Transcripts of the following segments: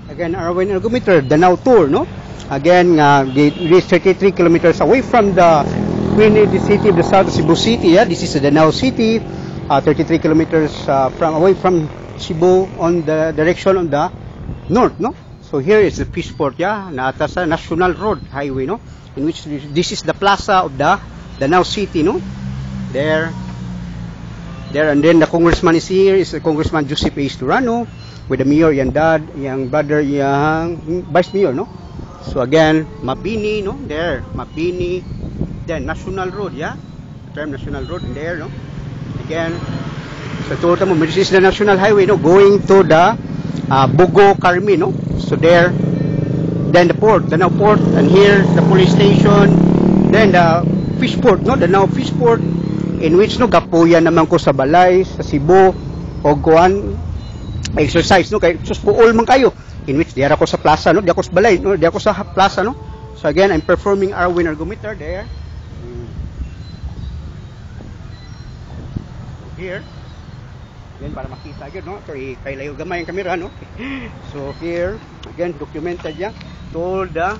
Again, Arwin Ergometer, Danau Tour, no? Again, it is 33 kilometers away from the city of the south of Cebu City. Yeah? This is the Danau City, 33 kilometers away from Cebu on the direction on the north, no? So here is the Fishport, yeah, Naatasa National Road Highway, no? In which this is the plaza of the Danau City, no? There, and then the congressman is here, is Congressman Joseph A. Turano, with the mayor, yang dad, yang brother, yang vice mayor, no? So again, Mabini, no? There, Mabini, then National Road, yeah? The term National Road, there, no? Again, so total mo, this is the National Highway, no? Going to the Bugo, Carmi, no? So there, then the port, Danau Port, and here, the police station, then the Fishport, no? Danau Fishport, in which, no, gapuyan naman ko sa balay, sa Cebu, o kuan, exercise, no? Kaya, suspuol man kayo. In which, di ako sa plaza, no? Di ako sa balay, no? Di ako sa plaza, no? So again, I'm performing Arwin Ergometer there. Here. Again, para makita yun, no? So, kailayo gamay ang camera, no? So here, again, documented yan. Told the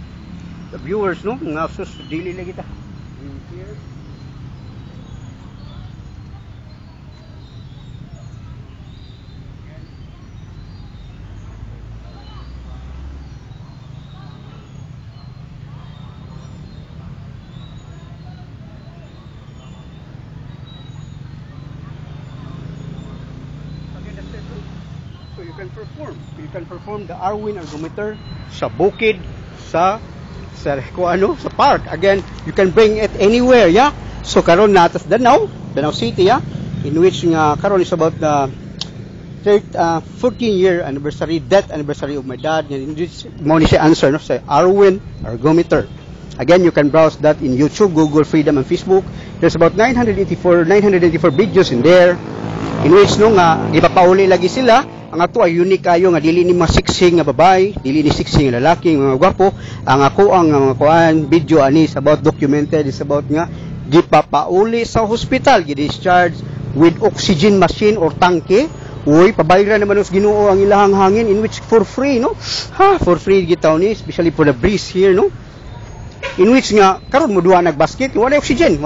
viewers, no? Nga sus, dili lagi ta. Here. So you can perform the Arwin Ergometer sa bukid, sa park. Again, you can bring it anywhere, yeah? So karon natas Danau City, yeah? In which karon is about the 14-year anniversary, death anniversary of my dad. In which mo ni siya answer, no? Sa Arwin Ergometer. Again, you can browse that in YouTube, Google, Freedom, and Facebook. There's about 984 videos in there. In which no nga gipapauli lagi sila. Ang ato ay unique kayo nga dili ni masiksing nga babae, dili ni siksing nga lalaki, mga gwapo. Ang ako ang kuan video ani is about documented, is about nga gipapauli sa hospital, gi-discharge with oxygen machine or tangke. Uy, pabayra naman os Ginoo ang ilahang hangin, in which for free, no? For free gitaw ni, especially for the breeze here, no? In which nga karon mo duha nagbasket, wala oxygen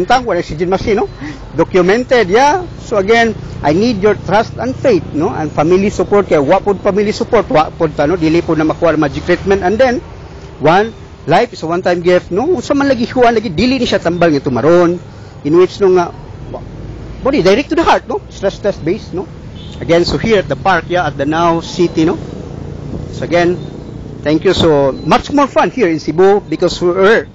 tank, wala oxygen machine, no? Documented, yeah. So again, I need your trust and faith, no? And family support, kaya wapod family support, wapod ta, no? Dili po na makuha magic treatment. And then life is a one-time gift, no? Sa man lagi huwan lagi dili ni siya tambal nga tumaron, in which no nga body direct to the heart, no? Stress test based, no? Again, so here at the park, yeah, at Danau City, no? So again, thank you. So much more fun here in Cebu because we're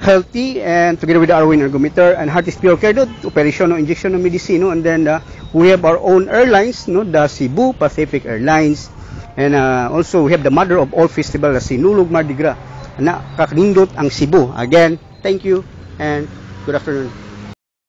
healthy, and together with the Arwin Ergometer and Heart is Pure Care, no? Operation, no? Injection, no? Medicine, no? And then we have our own airlines, no? The Cebu Pacific Airlines, and also we have the mother of all festival, the Sinulog Mardi Gras. Na kaknindot ang Cebu. Again, thank you and good afternoon.